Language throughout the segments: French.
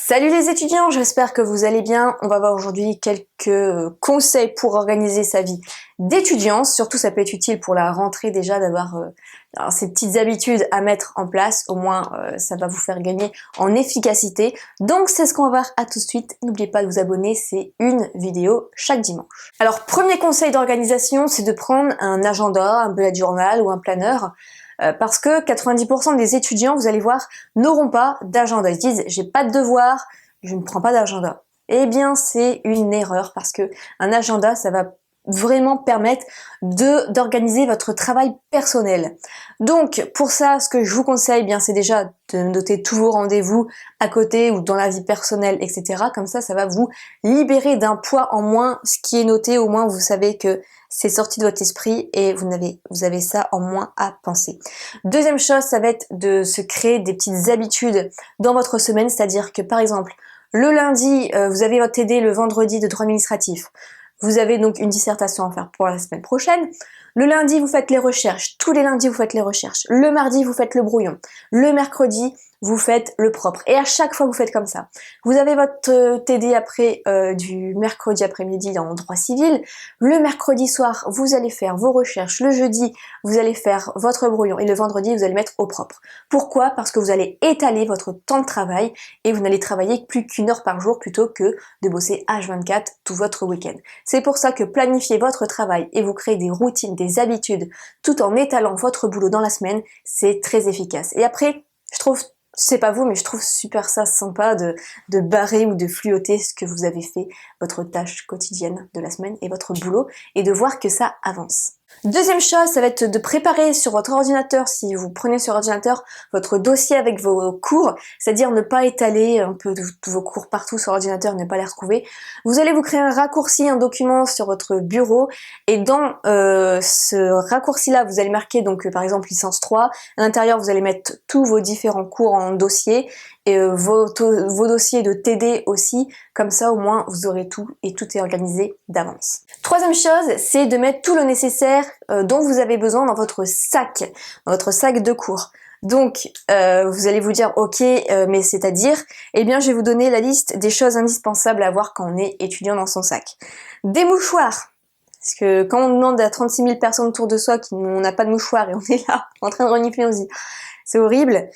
Salut les étudiants, j'espère que vous allez bien. On va voir aujourd'hui quelques conseils pour organiser sa vie d'étudiant. Surtout ça peut être utile pour la rentrée déjà d'avoir ces petites habitudes à mettre en place. Au moins ça va vous faire gagner en efficacité. Donc c'est ce qu'on va voir à tout de suite. N'oubliez pas de vous abonner, c'est une vidéo chaque dimanche. Alors premier conseil d'organisation, c'est de prendre un agenda, un bullet journal ou un planeur. Parce que 90% des étudiants, vous allez voir, n'auront pas d'agenda. Ils se disent, j'ai pas de devoir, je ne prends pas d'agenda. Eh bien, c'est une erreur parce que un agenda, ça va vraiment permettre d'organiser votre travail personnel. Donc, pour ça, ce que je vous conseille, bien, c'est déjà de noter tous vos rendez-vous à côté ou dans la vie personnelle, etc. Comme ça va vous libérer d'un poids en moins. Ce qui est noté, au moins, vous savez que c'est sorti de votre esprit et vous avez ça en moins à penser. Deuxième chose, ça va être de se créer des petites habitudes dans votre semaine, c'est-à-dire que par exemple, le lundi, vous avez votre TD, le vendredi de droit administratif. Vous avez donc une dissertation à faire pour la semaine prochaine. Le lundi, vous faites les recherches. Tous les lundis, vous faites les recherches. Le mardi, vous faites le brouillon. Le mercredi, vous faites le propre. Et à chaque fois, vous faites comme ça. Vous avez votre TD après du mercredi après-midi en droit civil. Le mercredi soir, vous allez faire vos recherches. Le jeudi, vous allez faire votre brouillon. Et le vendredi, vous allez mettre au propre. Pourquoi? Parce que vous allez étaler votre temps de travail et vous n'allez travailler plus qu'1 heure par jour plutôt que de bosser H24 tout votre week-end. C'est pour ça que planifier votre travail et vous créer des routines, des habitudes, tout en étalant votre boulot dans la semaine, c'est très efficace. Et après, je trouve, c'est pas vous, mais je trouve super ça sympa de barrer ou de fluoter ce que vous avez fait, votre tâche quotidienne de la semaine et votre boulot, et de voir que ça avance. Deuxième chose, ça va être de préparer sur votre ordinateur, si vous prenez sur ordinateur, votre dossier avec vos cours, c'est-à-dire ne pas étaler un peu tous vos cours partout sur l'ordinateur, ne pas les retrouver. Vous allez vous créer un raccourci, un document sur votre bureau, et dans ce raccourci-là, vous allez marquer donc par exemple licence 3, à l'intérieur vous allez mettre tous vos différents cours en dossier, et vos dossiers de TD aussi, comme ça au moins vous aurez tout et tout est organisé d'avance. Troisième chose, c'est de mettre tout le nécessaire dont vous avez besoin dans votre sac de cours. Donc vous allez vous dire ok, mais c'est-à-dire, eh bien je vais vous donner la liste des choses indispensables à avoir quand on est étudiant dans son sac. Des mouchoirs. Parce que quand on demande à 36 000 personnes autour de soi qu'on n'a pas de mouchoirs et on est là en train de renifler, on se dit c'est horrible.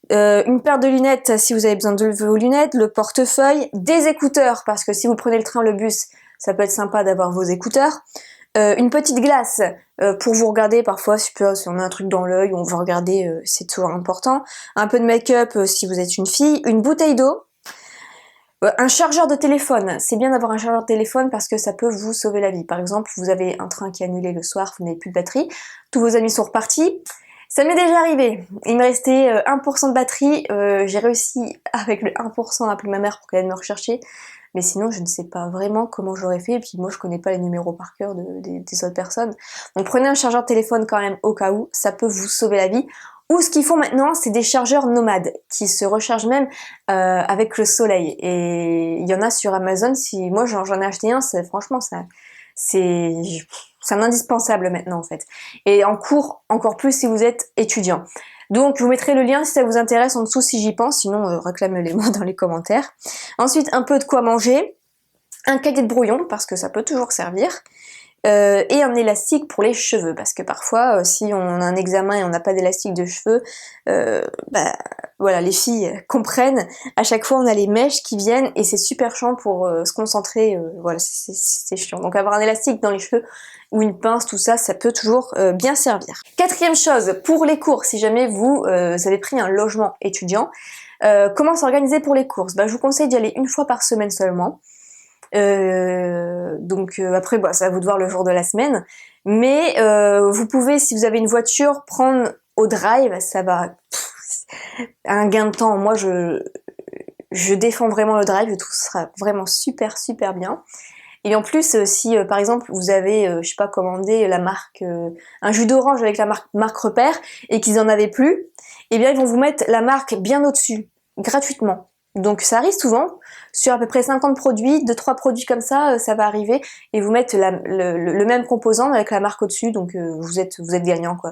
Une paire de lunettes si vous avez besoin de vos lunettes, le portefeuille, des écouteurs parce que si vous prenez le train, le bus, ça peut être sympa d'avoir vos écouteurs. Une petite glace pour vous regarder parfois si on a un truc dans l'œil, on veut regarder, c'est toujours important. Un peu de make-up si vous êtes une fille, une bouteille d'eau. Un chargeur de téléphone, c'est bien d'avoir un chargeur de téléphone parce que ça peut vous sauver la vie. Par exemple, vous avez un train qui est annulé le soir, vous n'avez plus de batterie, tous vos amis sont repartis. Ça m'est déjà arrivé, il me restait 1% de batterie, j'ai réussi avec le 1% à appeler ma mère pour qu'elle vienne me rechercher, mais sinon je ne sais pas vraiment comment j'aurais fait, et puis moi je connais pas les numéros par cœur des autres personnes. Donc prenez un chargeur de téléphone quand même au cas où, ça peut vous sauver la vie. Ou ce qu'ils font maintenant, c'est des chargeurs nomades qui se rechargent même avec le soleil. Et il y en a sur Amazon. Si moi j'en ai acheté un, franchement c'est un indispensable maintenant en fait. Et en cours, encore plus si vous êtes étudiant. Donc je vous mettrai le lien si ça vous intéresse en dessous si j'y pense, sinon réclamez-les-moi dans les commentaires. Ensuite, un peu de quoi manger, un cahier de brouillon parce que ça peut toujours servir. Et un élastique pour les cheveux parce que parfois si on a un examen et on n'a pas d'élastique de cheveux, voilà, les filles comprennent, à chaque fois on a les mèches qui viennent et c'est super chiant pour se concentrer, voilà, c'est chiant. Donc avoir un élastique dans les cheveux ou une pince, tout ça, ça peut toujours bien servir. Quatrième chose, pour les cours, si jamais vous avez pris un logement étudiant, comment s'organiser pour les courses? Je vous conseille d'y aller une fois par semaine seulement. Après c'est à vous de voir le jour de la semaine, mais vous pouvez, si vous avez une voiture, prendre au drive, ça va un gain de temps. Moi je défends vraiment le drive, je trouve que ce sera vraiment super bien. Et en plus, si par exemple vous avez, je sais pas, commandé la marque, un jus d'orange avec la marque Repère et qu'ils en avaient plus, eh bien ils vont vous mettre la marque bien au-dessus, gratuitement. Donc ça arrive souvent, sur à peu près 50 produits, 2-3 produits comme ça, ça va arriver, et vous mettre le même composant avec la marque au-dessus, donc vous êtes gagnant quoi.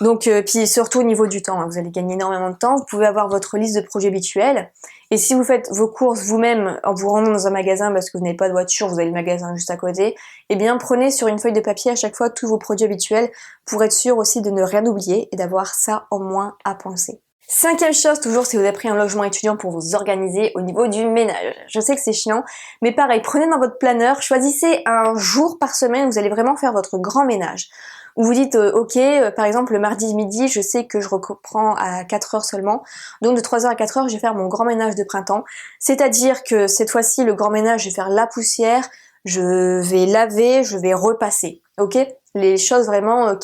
Donc, puis surtout au niveau du temps, hein, vous allez gagner énormément de temps. Vous pouvez avoir votre liste de produits habituels. Et si vous faites vos courses vous-même en vous rendant dans un magasin parce que vous n'avez pas de voiture, vous avez le magasin juste à côté, eh bien prenez sur une feuille de papier à chaque fois tous vos produits habituels pour être sûr aussi de ne rien oublier et d'avoir ça en moins à penser. Cinquième chose, toujours, si vous avez pris un logement étudiant pour vous organiser au niveau du ménage. Je sais que c'est chiant, mais pareil, prenez dans votre planeur, choisissez un jour par semaine où vous allez vraiment faire votre grand ménage. Où vous dites, ok, par exemple, le mardi midi, je sais que je reprends à 4 heures seulement, donc de 3 heures à 4 heures, je vais faire mon grand ménage de printemps. C'est-à-dire que cette fois-ci, le grand ménage, je vais faire la poussière, je vais laver, je vais repasser, ok? Les choses vraiment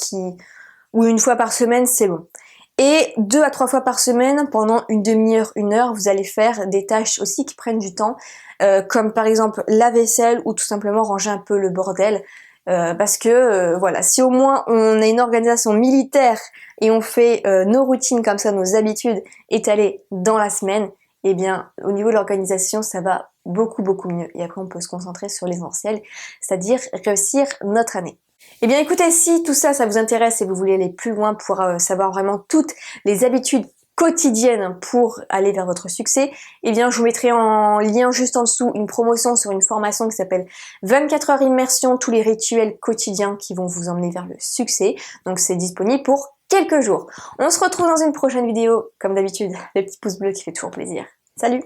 où une fois par semaine, c'est bon. Et 2 à 3 fois par semaine, pendant une demi-heure, une heure, vous allez faire des tâches aussi qui prennent du temps, comme par exemple la vaisselle ou tout simplement ranger un peu le bordel. Parce que voilà, si au moins on a une organisation militaire et on fait nos routines comme ça, nos habitudes étalées dans la semaine, eh bien au niveau de l'organisation, ça va beaucoup mieux. Et après on peut se concentrer sur l'essentiel, c'est-à-dire réussir notre année. Eh bien écoutez, si tout ça, ça vous intéresse et vous voulez aller plus loin pour savoir vraiment toutes les habitudes quotidiennes pour aller vers votre succès, eh bien je vous mettrai en lien juste en dessous une promotion sur une formation qui s'appelle 24 heures immersion, tous les rituels quotidiens qui vont vous emmener vers le succès. Donc c'est disponible pour quelques jours. On se retrouve dans une prochaine vidéo, comme d'habitude, le petit pouce bleu qui fait toujours plaisir. Salut!